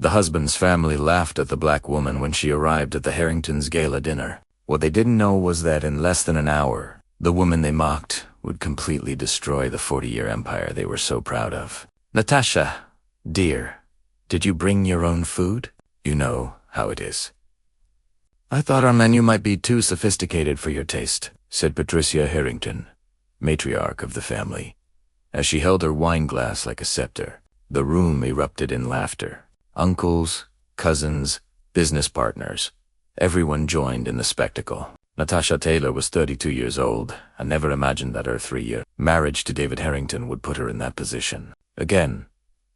The husband's family laughed at the black woman when she arrived at the Harringtons' gala dinner. What they didn't know was that in less than an hour, the woman they mocked would completely destroy the 40-year empire they were so proud of. "Natasha, dear, did you bring your own food? You know how it is." "I thought our menu might be too sophisticated for your taste," said Patricia Harrington, matriarch of the family. As she held her wine glass like a scepter, the room erupted in laughter. Uncles, cousins, business partners, everyone joined in the spectacle. Natasha Taylor was 32 years old and never imagined that her 3-year marriage to David Harrington would put her in that position. Again,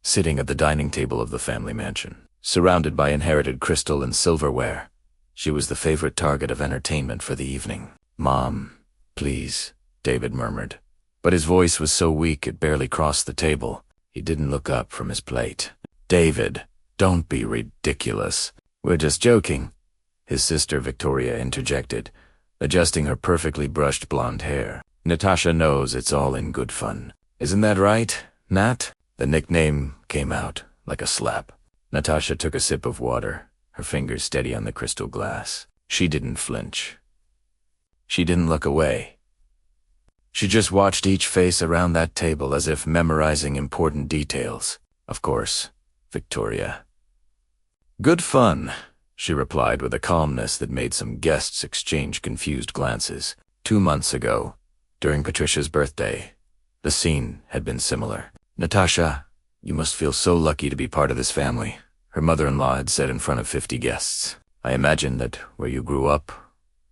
sitting at the dining table of the family mansion, surrounded by inherited crystal and silverware, she was the favorite target of entertainment for the evening. "Mom, please," David murmured. But his voice was so weak it barely crossed the table. He didn't look up from his plate. "David, don't be ridiculous. We're just joking," his sister Victoria interjected, adjusting her perfectly brushed blonde hair. "Natasha knows it's all in good fun. Isn't that right, Nat?" The nickname came out like a slap. Natasha took a sip of water, her fingers steady on the crystal glass. She didn't flinch. She didn't look away. She just watched each face around that table as if memorizing important details. "Of course, Victoria." "Good fun," she replied with a calmness that made some guests exchange confused glances. 2 months ago, during Patricia's birthday, the scene had been similar. "Natasha, you must feel so lucky to be part of this family," her mother-in-law had said in front of 50 guests. "I imagine that where you grew up,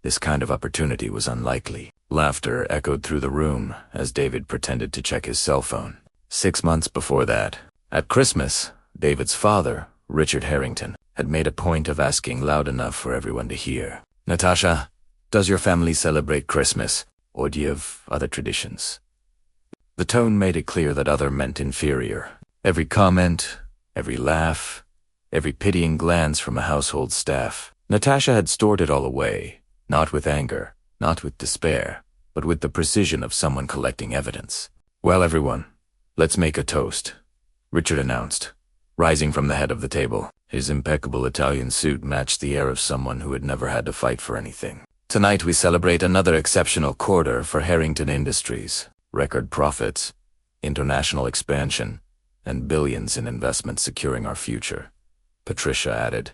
this kind of opportunity was unlikely." Laughter echoed through the room as David pretended to check his cell phone. 6 months before that, at Christmas, David's father, Richard Harrington, had made a point of asking loud enough for everyone to hear, "Natasha, does your family celebrate Christmas, or do you have other traditions?" The tone made it clear that other meant inferior. Every comment, every laugh, every pitying glance from a household staff. Natasha had stored it all away, not with anger, not with despair, but with the precision of someone collecting evidence. "Well, everyone, let's make a toast," Richard announced, rising from the head of the table. His impeccable Italian suit matched the air of someone who had never had to fight for anything. "Tonight we celebrate another exceptional quarter for Harrington Industries. Record profits, international expansion, and billions in investments securing our future," Patricia added,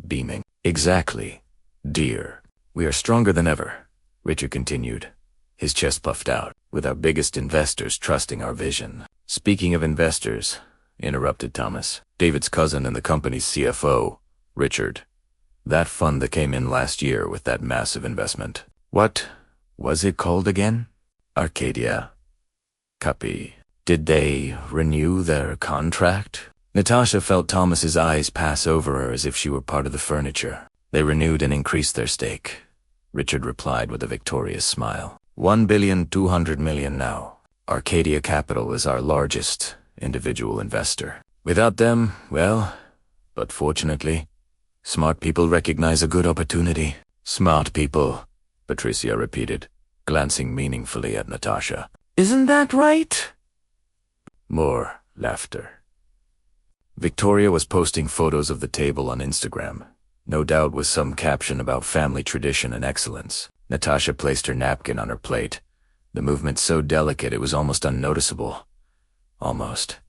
beaming. "Exactly, dear. We are stronger than ever," Richard continued, his chest puffed out, "with our biggest investors trusting our vision." "Speaking of investors," interrupted Thomas, David's cousin and the company's CFO, Richard, "that fund that came in last year with that massive investment. What was it called again?" "Arcadia. Copy. Did they renew their contract?" Natasha felt Thomas's eyes pass over her as if she were part of the furniture. "They renewed and increased their stake," Richard replied with a victorious smile. $1,200,000,000 now. Arcadia Capital is our largest individual investor. Without them, well, but fortunately, smart people recognize a good opportunity." "Smart people," Patricia repeated, glancing meaningfully at Natasha. "Isn't that right?" More laughter. Victoria was posting photos of the table on Instagram, no doubt with some caption about family tradition and excellence. Natasha placed her napkin on her plate, the movement so delicate it was almost unnoticeable. Almost.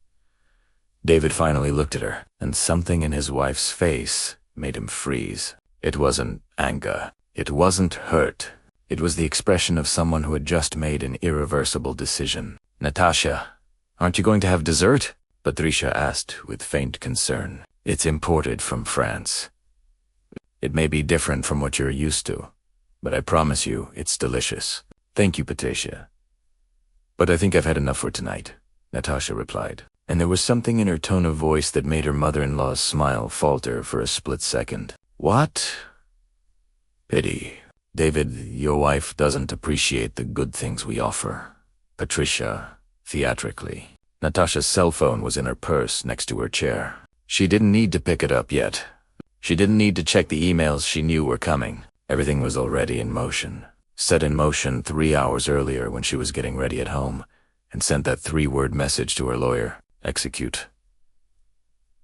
David finally looked at her, and something in his wife's face made him freeze. It wasn't anger. It wasn't hurt. It was the expression of someone who had just made an irreversible decision. "Natasha, aren't you going to have dessert?" Patricia asked with faint concern. "It's imported from France. It may be different from what you're used to, but I promise you it's delicious." "Thank you, Patricia. But I think I've had enough for tonight," Natasha replied, and there was something in her tone of voice that made her mother-in-law's smile falter for a split second. "What?" "Pity. David, your wife doesn't appreciate the good things we offer." Patricia, theatrically. Natasha's cell phone was in her purse next to her chair. She didn't need to pick it up yet. She didn't need to check the emails she knew were coming. Everything was already in motion. Set in motion 3 hours earlier when she was getting ready at home, and sent that 3-word message to her lawyer. Execute.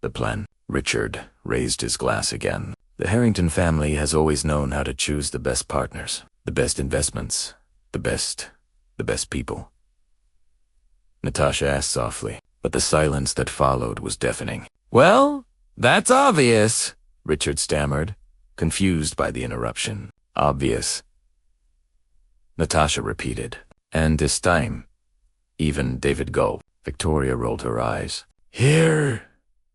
The plan. Richard raised his glass again. The Harrington family has always known how to choose the best partners, the best investments, the best people. Natasha asked softly, but the silence that followed was deafening. "Well, that's obvious," Richard stammered, confused by the interruption. "Obvious," Natasha repeated. And this time, even David gulped. Victoria rolled her eyes. "Here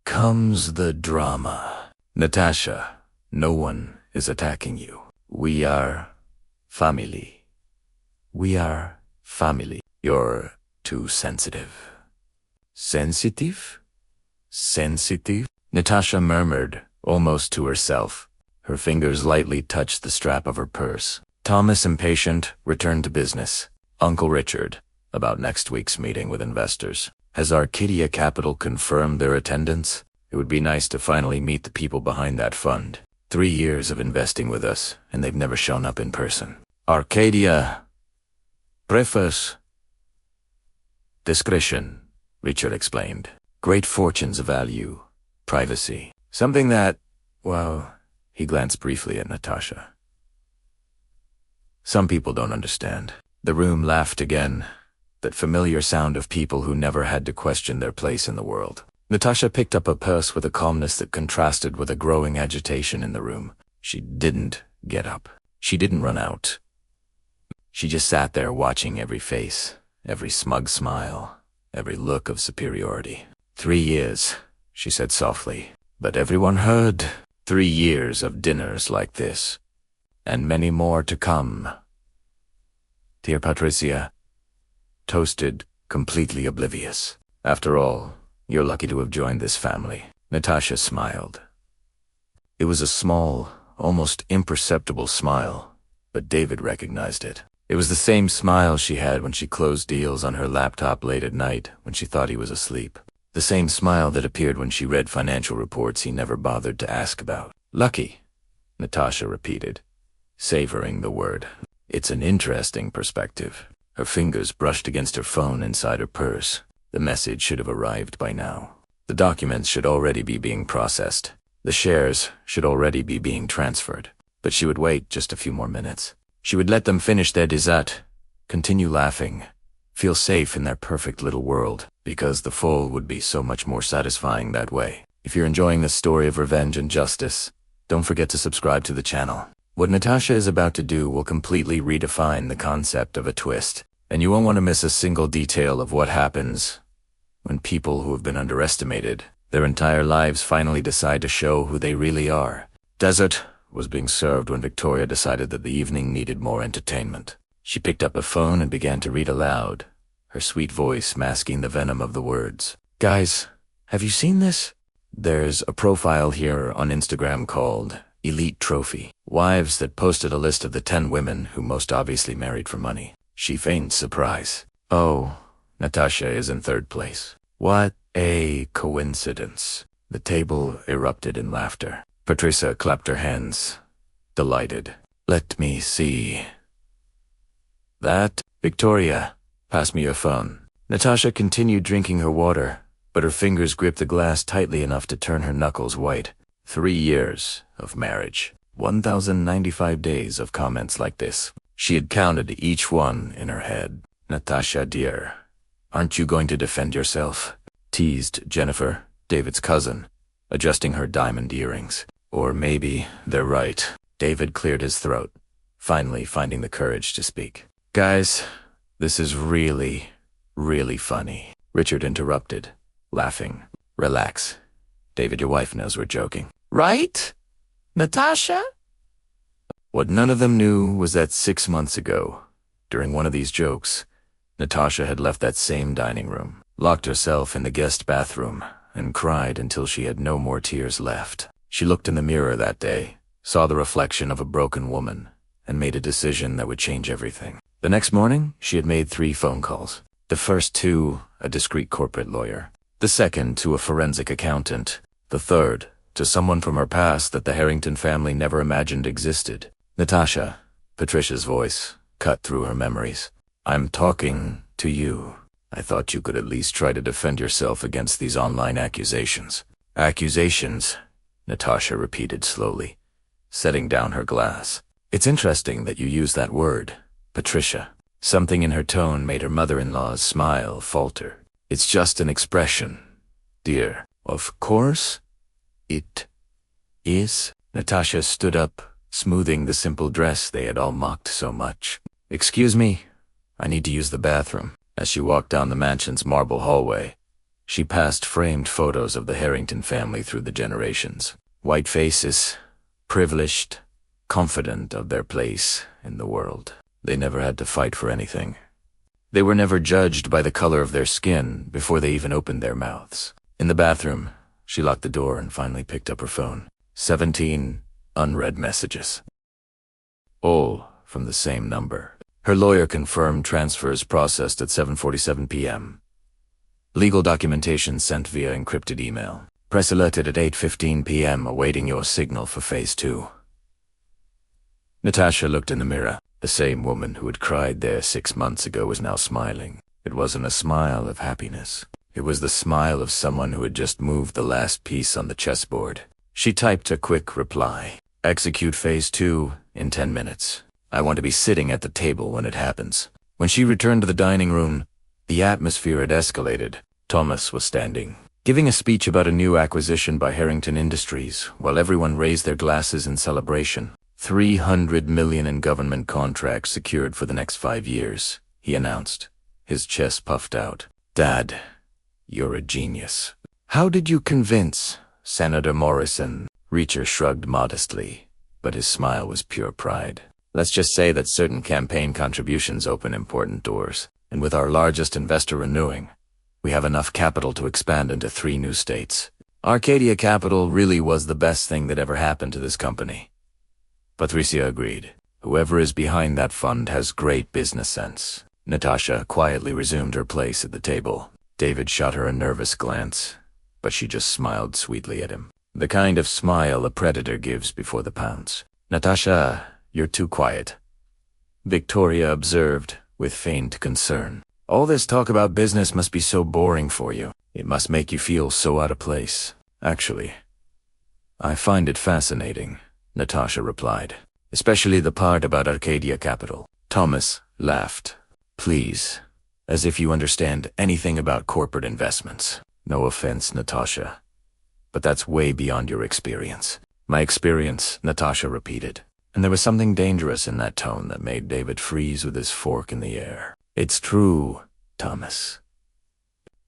comes the drama. Natasha, no one is attacking you. We are family. We are family. You're too sensitive." "Sensitive? Sensitive?" Natasha murmured, almost to herself. Her fingers lightly touched the strap of her purse. Thomas, impatient, returned to business. "Uncle Richard, about next week's meeting with investors. Has Arcadia Capital confirmed their attendance? It would be nice to finally meet the people behind that fund. 3 years of investing with us, and they've never shown up in person." "Arcadia. Preface. Discretion," Richard explained. "Great fortunes of value. Privacy. Something that, well," he glanced briefly at Natasha, "some people don't understand." The room laughed again, that familiar sound of people who never had to question their place in the world. Natasha picked up a purse with a calmness that contrasted with a growing agitation in the room. She didn't get up. She didn't run out. She just sat there watching every face, every smug smile, every look of superiority. 3 years, she said softly, but everyone heard. 3 years of dinners like this, and many more to come. Dear Patricia, toasted, completely oblivious. After all, you're lucky to have joined this family. Natasha smiled. It was a small, almost imperceptible smile, but David recognized it. It was the same smile she had when she closed deals on her laptop late at night when she thought he was asleep. The same smile that appeared when she read financial reports he never bothered to ask about. "Lucky," Natasha repeated, savoring the word. "It's an interesting perspective." Her fingers brushed against her phone inside her purse. The message should have arrived by now. The documents should already be being processed. The shares should already be being transferred. But she would wait just a few more minutes. She would let them finish their dessert, continue laughing, feel safe in their perfect little world, because the fall would be so much more satisfying that way. If you're enjoying this story of revenge and justice, don't forget to subscribe to the channel. What Natasha is about to do will completely redefine the concept of a twist, and you won't want to miss a single detail of what happens when people who have been underestimated their entire lives finally decide to show who they really are. Dessert was being served when Victoria decided that the evening needed more entertainment. She picked up a phone and began to read aloud, her sweet voice masking the venom of the words. "Guys, have you seen this? There's a profile here on Instagram called Elite Trophy. Wives that posted a list of the 10 women who most obviously married for money." She feigned surprise. "Oh, Natasha is in 3rd place. What a coincidence." The table erupted in laughter. Patricia clapped her hands, delighted. "Let me see. That, Victoria, pass me your phone." Natasha continued drinking her water, but her fingers gripped the glass tightly enough to turn her knuckles white. 3 years of marriage. 1,095 days of comments like this. She had counted each one in her head. "Natasha, dear, aren't you going to defend yourself?" teased Jennifer, David's cousin, adjusting her diamond earrings. "Or maybe they're right." David cleared his throat, finally finding the courage to speak. "Guys, this is really, really funny." Richard interrupted, laughing. "Relax. David, your wife knows we're joking." "Right? Natasha?" What none of them knew was that 6 months ago, during one of these jokes, Natasha had left that same dining room, locked herself in the guest bathroom, and cried until she had no more tears left. She looked in the mirror that day, saw the reflection of a broken woman, and made a decision that would change everything. The next morning, she had made 3 phone calls. The first to a discreet corporate lawyer. The second to a forensic accountant. The third to someone from her past that the Harrington family never imagined existed. "Natasha," Patricia's voice cut through her memories. "I'm talking to you. I thought you could at least try to defend yourself against these online accusations." Accusations, Natasha repeated slowly, setting down her glass. It's interesting that you use that word, Patricia. Something in her tone made her mother-in-law's smile falter. It's just an expression, dear. Of course it is. Natasha stood up, smoothing the simple dress they had all mocked so much. Excuse me, I need to use the bathroom. As she walked down the mansion's marble hallway, she passed framed photos of the Harrington family through the generations. White faces, privileged, confident of their place in the world. They never had to fight for anything. They were never judged by the color of their skin before they even opened their mouths. In the bathroom, she locked the door and finally picked up her phone. 17 unread messages. All from the same number. Her lawyer confirmed transfers processed at 7:47 p.m. Legal documentation sent via encrypted email. Press alerted at 8:15 p.m. awaiting your signal for Phase 2. Natasha looked in the mirror. The same woman who had cried there 6 months ago was now smiling. It wasn't a smile of happiness. It was the smile of someone who had just moved the last piece on the chessboard. She typed a quick reply. Execute Phase 2 in 10 minutes. I want to be sitting at the table when it happens. When she returned to the dining room, the atmosphere had escalated. Thomas was standing, giving a speech about a new acquisition by Harrington Industries, while everyone raised their glasses in celebration. $300 million in government contracts secured for the next 5 years, he announced, his chest puffed out. Dad, you're a genius. How did you convince Senator Morrison? Reacher shrugged modestly, but his smile was pure pride. Let's just say that certain campaign contributions open important doors, and with our largest investor renewing, we have enough capital to expand into 3 new states. Arcadia Capital really was the best thing that ever happened to this company. Patricia agreed. Whoever is behind that fund has great business sense. Natasha quietly resumed her place at the table. David shot her a nervous glance, but she just smiled sweetly at him. The kind of smile a predator gives before the pounce. Natasha, you're too quiet, Victoria observed with feigned concern. All this talk about business must be so boring for you. It must make you feel so out of place. Actually, I find it fascinating, Natasha replied, especially the part about Arcadia Capital. Thomas laughed. Please, as if you understand anything about corporate investments. No offense, Natasha, but that's way beyond your experience. My experience, Natasha repeated, and there was something dangerous in that tone that made David freeze with his fork in the air. It's true, Thomas.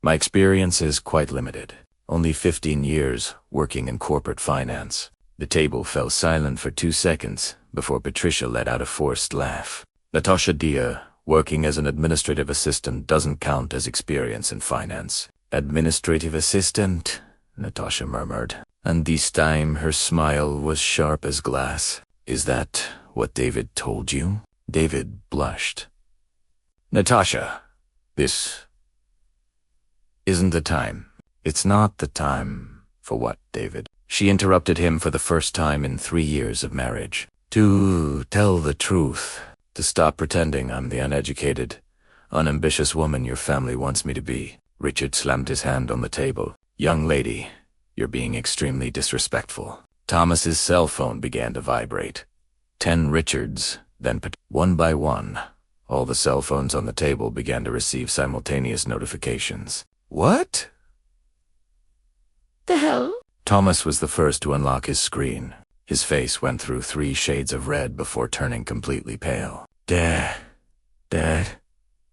My experience is quite limited. Only 15 years working in corporate finance. The table fell silent for 2 seconds before Patricia let out a forced laugh. Natasha, dear, working as an administrative assistant doesn't count as experience in finance. Administrative assistant, Natasha murmured, and this time her smile was sharp as glass. Is that what David told you? David blushed. Natasha, this isn't the time. It's not the time. For what, David? She interrupted him for the first time in 3 years of marriage. To tell the truth. To stop pretending I'm the uneducated, unambitious woman your family wants me to be. Richard slammed his hand on the table. Young lady, you're being extremely disrespectful. Thomas's cell phone began to vibrate. 10 Richards, then one by one. All the cell phones on the table began to receive simultaneous notifications. What? The hell? Thomas was the first to unlock his screen. His face went through 3 shades of red before turning completely pale. Dad,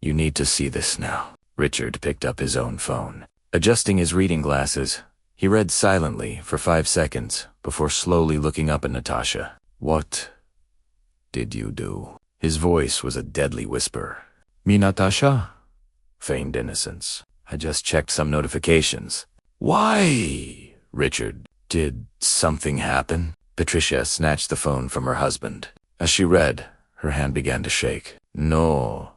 you need to see this now. Richard picked up his own phone. Adjusting his reading glasses, he read silently for 5 seconds before slowly looking up at Natasha. What did you do? His voice was a deadly whisper. Me, Natasha? Feigned innocence. I just checked some notifications. Why? Richard, did something happen? Patricia snatched the phone from her husband. As she read, her hand began to shake. No.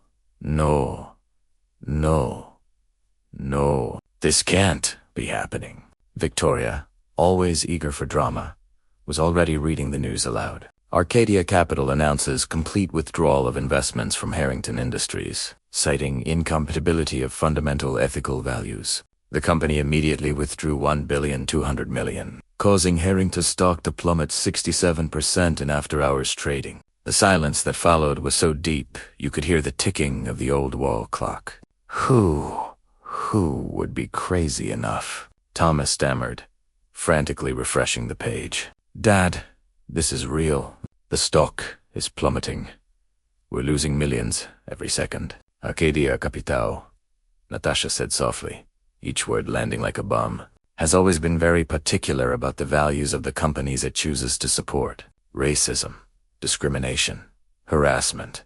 This can't be happening. Victoria, always eager for drama, was already reading the news aloud. Arcadia Capital announces complete withdrawal of investments from Harrington Industries, citing incompatibility of fundamental ethical values. The company immediately withdrew $1.2 billion, causing Harrington stock to plummet 67% in after-hours trading. The silence that followed was so deep, you could hear the ticking of the old wall clock. Who would be crazy enough? Thomas stammered, frantically refreshing the page. Dad, this is real. The stock is plummeting. We're losing millions every second. Arcadia Capital, Natasha said softly, each word landing like a bomb, has always been very particular about the values of the companies it chooses to support. Racism, discrimination, harassment.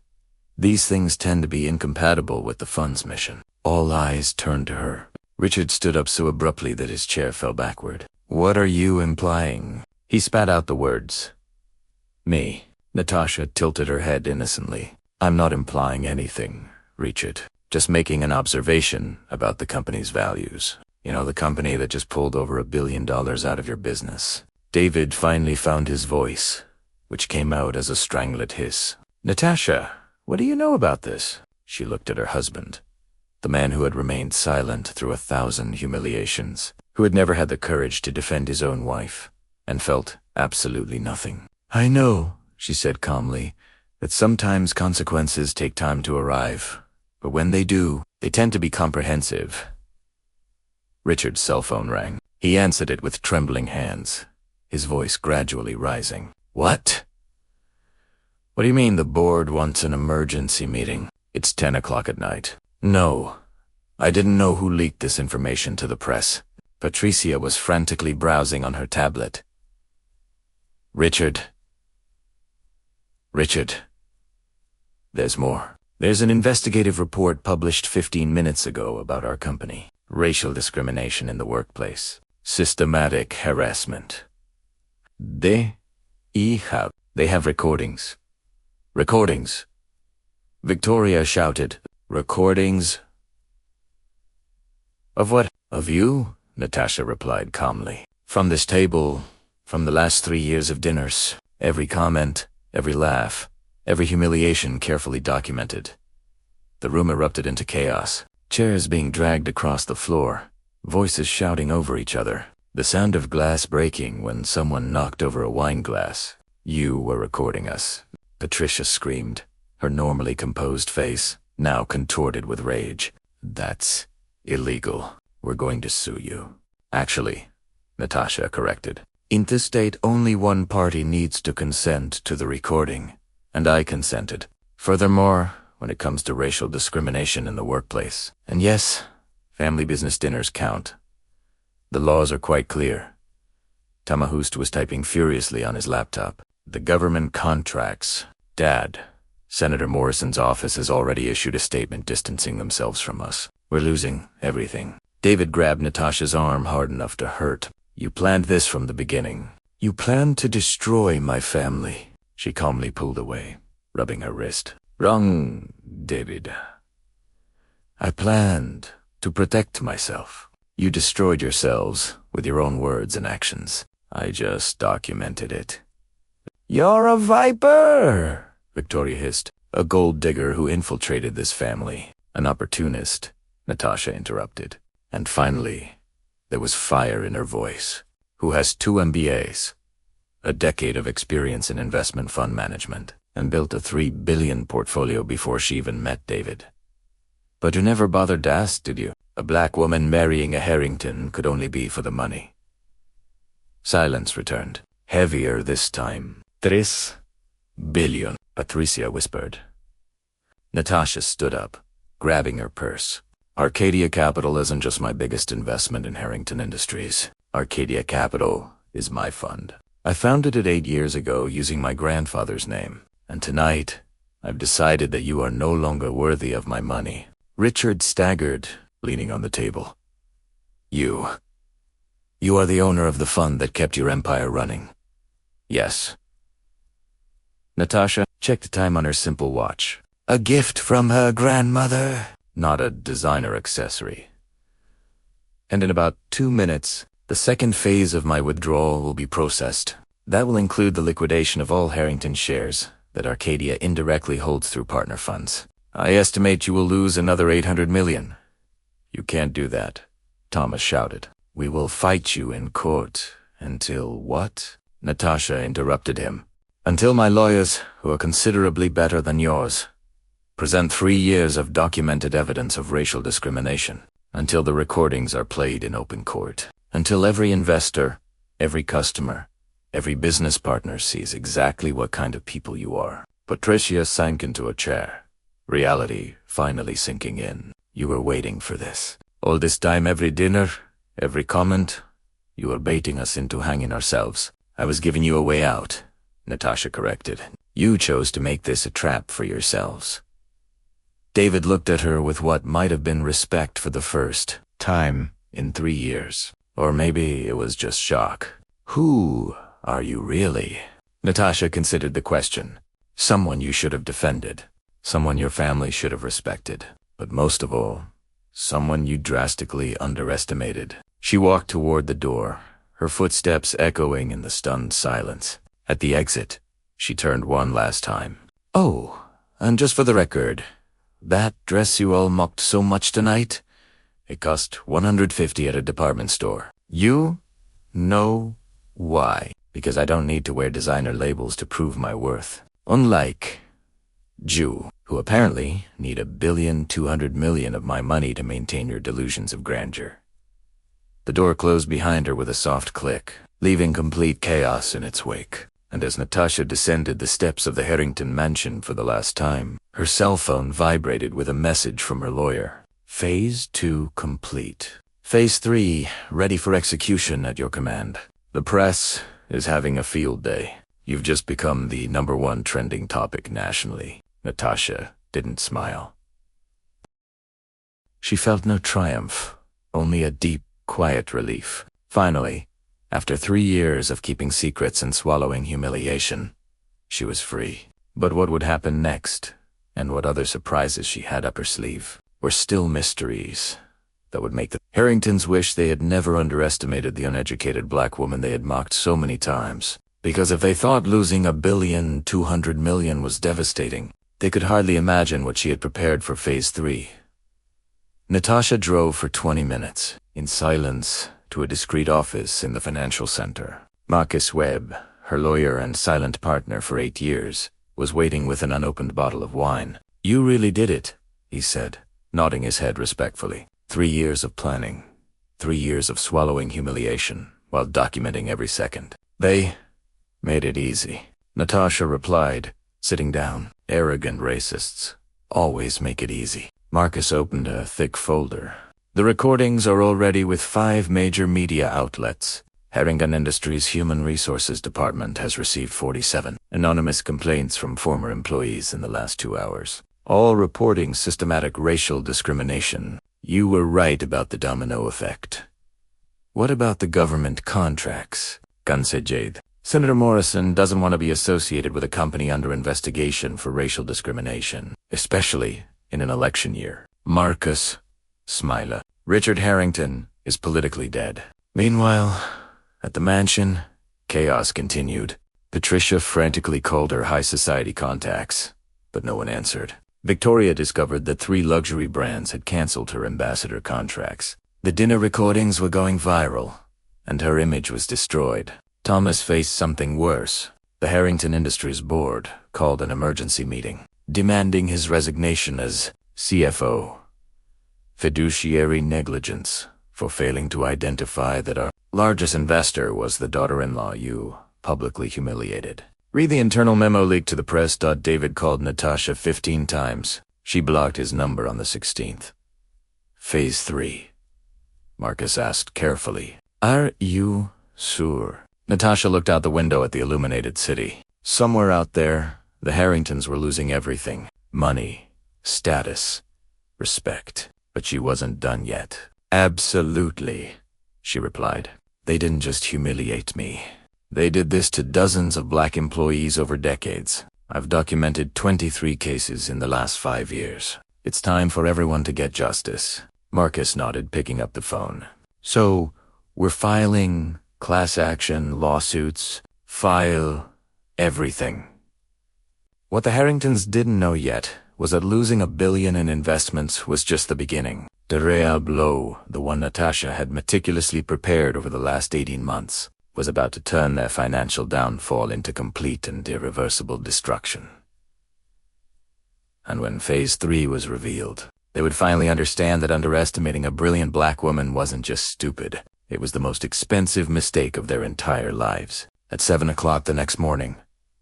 These things tend to be incompatible with the fund's mission. All eyes turned to her. Richard stood up so abruptly that his chair fell backward. What are you implying? He spat out the words. Me. Natasha tilted her head innocently. I'm not implying anything, Richard. Just making an observation about the company's values. You know, the company that just pulled over $1 billion out of your business. David finally found his voice, which came out as a stranglet hiss. Natasha, what do you know about this? She looked at her husband, the man who had remained silent through 1,000 humiliations, who had never had the courage to defend his own wife, and felt absolutely nothing. I know, she said calmly, that sometimes consequences take time to arrive, but when they do, they tend to be comprehensive. Richard's cell phone rang. He answered it with trembling hands, his voice gradually rising. What? What do you mean the board wants an emergency meeting? It's 10 o'clock at night. No, I didn't know who leaked this information to the press. Patricia was frantically browsing on her tablet. Richard, there's more. There's an investigative report published 15 minutes ago about our company. Racial discrimination in the workplace. Systematic harassment. They have recordings. Recordings. Victoria shouted. Recordings? Of what? Of you? Natasha replied calmly. From this table, from the last 3 years of dinners. Every comment, every laugh, every humiliation carefully documented. The room erupted into chaos. Chairs being dragged across the floor. Voices shouting over each other. The sound of glass breaking when someone knocked over a wine glass. You were recording us. Patricia screamed, her normally composed face now contorted with rage. That's illegal. We're going to sue you. Actually, Natasha corrected. In this state, only one party needs to consent to the recording, and I consented. Furthermore, when it comes to racial discrimination in the workplace, and yes, family business dinners count. The laws are quite clear. Tamahust was typing furiously on his laptop. The government contracts. Dad, Senator Morrison's office has already issued a statement distancing themselves from us. We're losing everything. David grabbed Natasha's arm hard enough to hurt. You planned this from the beginning. You planned to destroy my family. She calmly pulled away, rubbing her wrist. Wrong, David. I planned to protect myself. You destroyed yourselves with your own words and actions. I just documented it. You're a viper, Victoria hissed. A gold digger who infiltrated this family. An opportunist, Natasha interrupted. And finally, there was fire in her voice. Who has 2 MBAs, a decade of experience in investment fund management, and built a $3 billion portfolio before she even met David. But you never bothered to ask, did you? A black woman marrying a Harrington could only be for the money. Silence returned, heavier this time. $3 billion, Patricia whispered. Natasha stood up, grabbing her purse. Arcadia Capital isn't just my biggest investment in Harrington Industries. Arcadia Capital is my fund. I founded it 8 years ago using my grandfather's name. And tonight, I've decided that you are no longer worthy of my money. Richard staggered, leaning on the table. You are the owner of the fund that kept your empire running. Yes. Natasha checked the time on her simple watch. A gift from her grandmother, not a designer accessory. And in about 2 minutes, the second phase of my withdrawal will be processed. That will include the liquidation of all Harrington shares that Arcadia indirectly holds through partner funds. I estimate you will lose another $800 million. You can't do that. Thomas shouted. "We will fight you in court until what?" Natasha interrupted him. "Until my lawyers, who are considerably better than yours, present 3 years of documented evidence of racial discrimination. Until the recordings are played in open court. Until every investor, every customer, every business partner sees exactly what kind of people you are." Patricia sank into a chair, reality finally sinking in. "You were waiting for this. All this time, every dinner, every comment, you were baiting us into hanging ourselves." "I was giving you a way out," Natasha corrected. "You chose to make this a trap for yourselves." David looked at her with what might have been respect for the first time in 3 years. Or maybe it was just shock. "Who are you really?" Natasha considered the question. "Someone you should have defended. Someone your family should have respected. But most of all, someone you drastically underestimated." She walked toward the door, her footsteps echoing in the stunned silence. At the exit, she turned one last time. "Oh, and just for the record, that dress you all mocked so much tonight? It cost $150 at a department store. You know why? Because I don't need to wear designer labels to prove my worth. Unlike you, who apparently need $1,200,000,000 of my money to maintain your delusions of grandeur." The door closed behind her with a soft click, leaving complete chaos in its wake. And as Natasha descended the steps of the Harrington mansion for the last time, her cell phone vibrated with a message from her lawyer. "Phase 2 complete. Phase 3 ready for execution at your command. The press is having a field day. You've just become the #1 trending topic nationally." Natasha didn't smile. She felt no triumph, only a deep, quiet relief. Finally, after 3 years of keeping secrets and swallowing humiliation, she was free. But what would happen next, and what other surprises she had up her sleeve, were still mysteries that would make the Harringtons wish they had never underestimated the uneducated black woman they had mocked so many times. Because if they thought losing $1,200,000,000 was devastating, they could hardly imagine what she had prepared for Phase 3. Natasha drove for 20 minutes, in silence, to a discreet office in the financial center. Marcus Webb, her lawyer and silent partner for 8 years, was waiting with an unopened bottle of wine. "You really did it," he said, nodding his head respectfully. 3 years of planning, 3 years of swallowing humiliation, while documenting every second. "They made it easy," Natasha replied, sitting down. "Arrogant racists always make it easy." Marcus opened a thick folder. "The recordings are already with 5 major media outlets. Harrington Industries' Human Resources Department has received 47 anonymous complaints from former employees in the last 2 hours, all reporting systematic racial discrimination. You were right about the domino effect." "What about the government contracts?" Gunn said Jade. "Senator Morrison doesn't want to be associated with a company under investigation for racial discrimination, especially in an election year." Marcus smiled. "Richard Harrington is politically dead." Meanwhile, at the mansion, chaos continued. Patricia frantically called her high society contacts, but no one answered. Victoria discovered that 3 luxury brands had canceled her ambassador contracts. The dinner recordings were going viral, and her image was destroyed. Thomas faced something worse. The Harrington Industries board called an emergency meeting, demanding his resignation as CFO. Fiduciary negligence for failing to identify that our largest investor was the daughter-in-law you publicly humiliated. Read the internal memo leaked to the press. David called Natasha 15 times. She blocked his number on the 16th. "Phase 3. Marcus asked carefully. "Are you sure?" Natasha looked out the window at the illuminated city. Somewhere out there, the Harringtons were losing everything. Money, status, respect. But she wasn't done yet. "Absolutely," she replied. "They didn't just humiliate me. They did this to dozens of black employees over decades. I've documented 23 cases in the last 5 years. It's time for everyone to get justice." Marcus nodded, picking up the phone. "So, we're filing class action lawsuits, file everything." What the Harringtons didn't know yet was that losing $1 billion in investments was just the beginning. The real blow, the one Natasha had meticulously prepared over the last 18 months, was about to turn their financial downfall into complete and irreversible destruction. And when Phase 3 was revealed, they would finally understand that underestimating a brilliant black woman wasn't just stupid. It was the most expensive mistake of their entire lives. At 7 o'clock the next morning,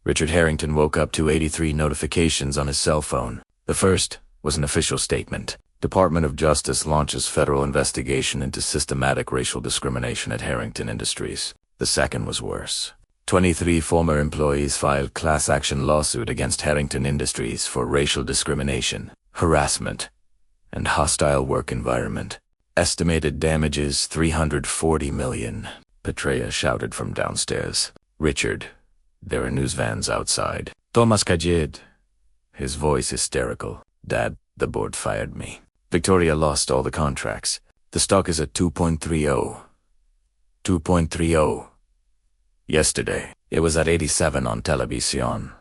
Richard Harrington woke up to 83 notifications on his cell phone. The first was an official statement. Department of Justice launches federal investigation into systematic racial discrimination at Harrington Industries. The second was worse. 23 former employees filed class action lawsuit against Harrington Industries for racial discrimination, harassment, and hostile work environment. Estimated damages $340 million. Petrea shouted from downstairs. Richard, there are news vans outside. Thomas Kajid. His voice hysterical. Dad, the board fired me. Victoria lost all the contracts. The stock is at 2.30. 2.30. Yesterday, it was at 87 on Televisión.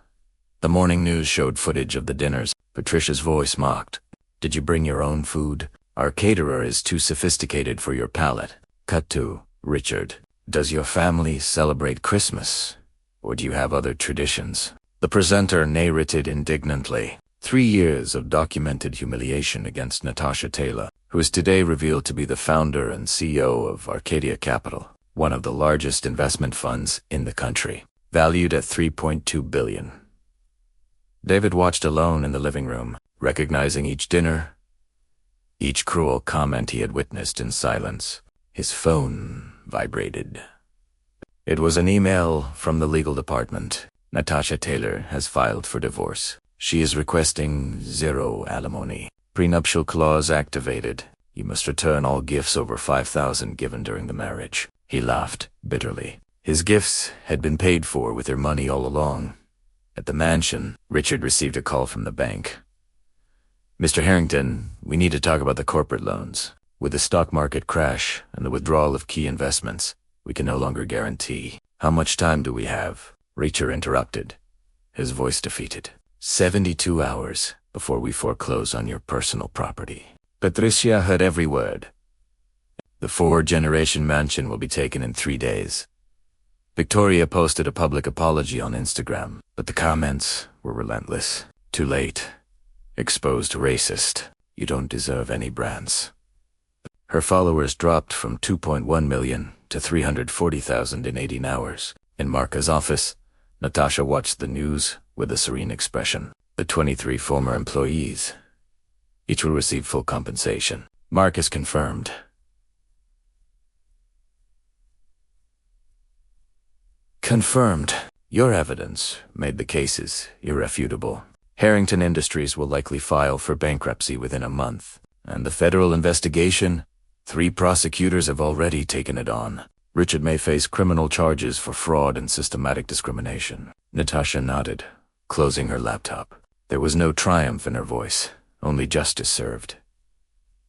The morning news showed footage of the dinners. Patricia's voice mocked. Did you bring your own food? Our caterer is too sophisticated for your palate. Cut to Richard. Does your family celebrate Christmas? Or do you have other traditions? The presenter narrated indignantly. 3 years of documented humiliation against Natasha Taylor, who is today revealed to be the founder and CEO of Arcadia Capital, one of the largest investment funds in the country, valued at $3.2 billion. David watched alone in the living room, recognizing each dinner, each cruel comment he had witnessed in silence. His phone vibrated. It was an email from the legal department. Natasha Taylor has filed for divorce. She is requesting 0 alimony. Prenuptial clause activated. You must return all gifts over $5,000 given during the marriage. He laughed bitterly. His gifts had been paid for with their money all along. At the mansion, Richard received a call from the bank. Mr. Harrington, we need to talk about the corporate loans. With the stock market crash and the withdrawal of key investments, we can no longer guarantee. How much time do we have? Richard interrupted, his voice defeated. 72 hours before we foreclose on your personal property. Patricia heard every word. The 4-generation mansion will be taken in 3 days. Victoria posted a public apology on Instagram, but the comments were relentless. Too late. Exposed racist. You don't deserve any brands. Her followers dropped from 2.1 million to 340,000 in 18 hours. In Marca's office, Natasha watched the news with a serene expression. The 23 former employees, each will receive full compensation. Marcus confirmed. Confirmed. Your evidence made the cases irrefutable. Harrington Industries will likely file for bankruptcy within a month. And the federal investigation, 3 prosecutors have already taken it on. Richard may face criminal charges for fraud and systematic discrimination. Natasha nodded, closing her laptop. There was no triumph in her voice, only justice served.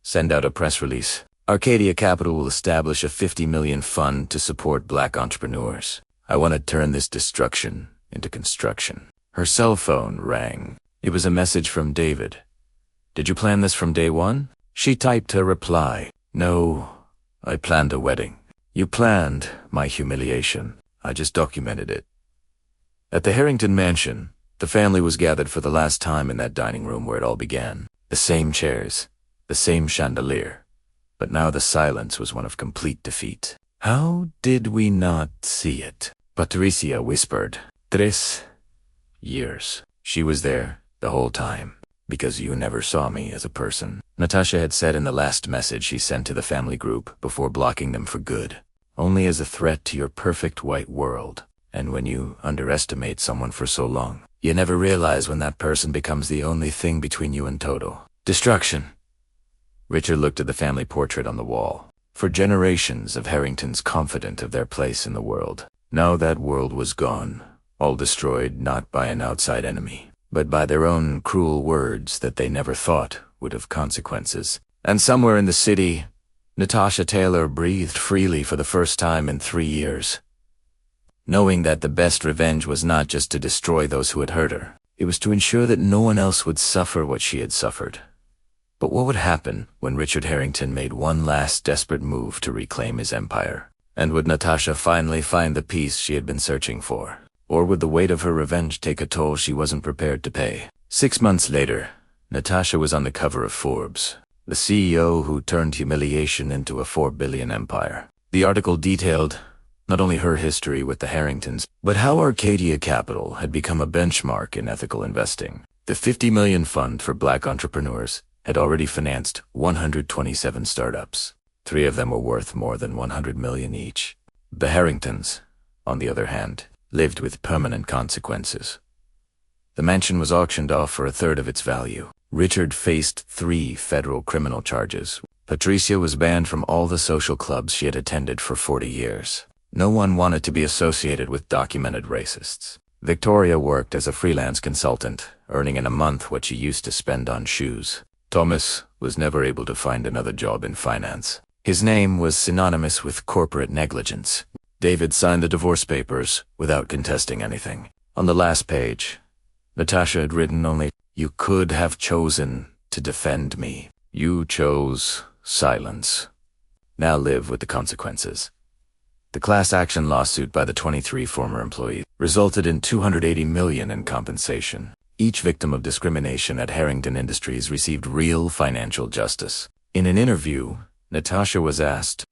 Send out a press release. Arcadia Capital will establish a $50 million fund to support black entrepreneurs. I want to turn this destruction into construction. Her cell phone rang. It was a message from David. Did you plan this from day one? She typed her reply. No, I planned a wedding. You planned my humiliation. I just documented it. At the Harrington mansion, the family was gathered for the last time in that dining room where it all began. The same chairs, the same chandelier. But now the silence was one of complete defeat. How did we not see it? Patricia whispered. 3 years. She was there the whole time. Because you never saw me as a person. Natasha had said in the last message she sent to the family group before blocking them for good. Only as a threat to your perfect white world. And when you underestimate someone for so long, you never realize when that person becomes the only thing between you and total destruction. Richard looked at the family portrait on the wall. For generations of Harringtons confident of their place in the world. Now that world was gone, all destroyed not by an outside enemy, but by their own cruel words that they never thought would have consequences. And somewhere in the city, Natasha Taylor breathed freely for the first time in 3 years. Knowing that the best revenge was not just to destroy those who had hurt her, it was to ensure that no one else would suffer what she had suffered. But what would happen when Richard Harrington made one last desperate move to reclaim his empire? And would Natasha finally find the peace she had been searching for? Or would the weight of her revenge take a toll she wasn't prepared to pay? 6 months later, Natasha was on the cover of Forbes, the CEO who turned humiliation into a $4 billion empire. The article detailed not only her history with the Harringtons, but how Arcadia Capital had become a benchmark in ethical investing. The $50 million fund for black entrepreneurs had already financed 127 startups. 3 of them were worth more than $100 million each. The Harringtons, on the other hand, lived with permanent consequences. The mansion was auctioned off for 1/3 of its value. Richard faced 3 federal criminal charges. Patricia was banned from all the social clubs she had attended for 40 years. No one wanted to be associated with documented racists. Victoria worked as a freelance consultant, earning in a month what she used to spend on shoes. Thomas was never able to find another job in finance. His name was synonymous with corporate negligence. David signed the divorce papers without contesting anything. On the last page, Natasha had written only, "You could have chosen to defend me. You chose silence. Now live with the consequences." The class action lawsuit by the 23 former employees resulted in $280 million in compensation. Each victim of discrimination at Harrington Industries received real financial justice. In an interview, Natasha was asked,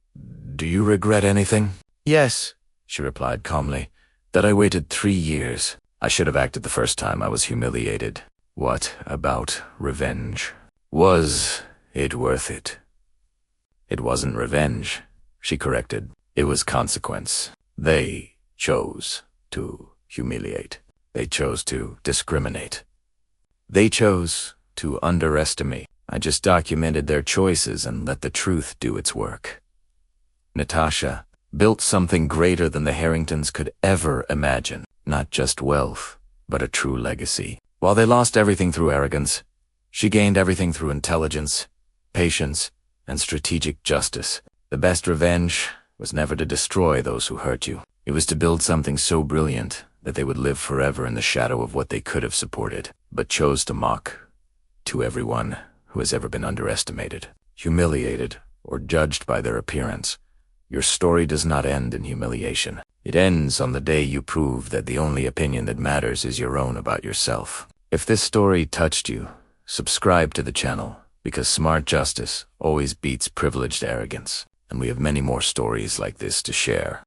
"Do you regret anything?" "Yes," she replied calmly, "that I waited 3 years. I should have acted the first time I was humiliated. What about revenge? Was it worth it?" "It wasn't revenge," she corrected. "It was consequence. They chose to humiliate. They chose to discriminate. They chose to underestimate. I just documented their choices and let the truth do its work." Natasha built something greater than the Harringtons could ever imagine. Not just wealth, but a true legacy. While they lost everything through arrogance, she gained everything through intelligence, patience, and strategic justice. The best revenge was never to destroy those who hurt you. It was to build something so brilliant that they would live forever in the shadow of what they could have supported, but chose to mock. To everyone who has ever been underestimated, humiliated, or judged by their appearance, your story does not end in humiliation. It ends on the day you prove that the only opinion that matters is your own about yourself. If this story touched you, subscribe to the channel, because smart justice always beats privileged arrogance, and we have many more stories like this to share.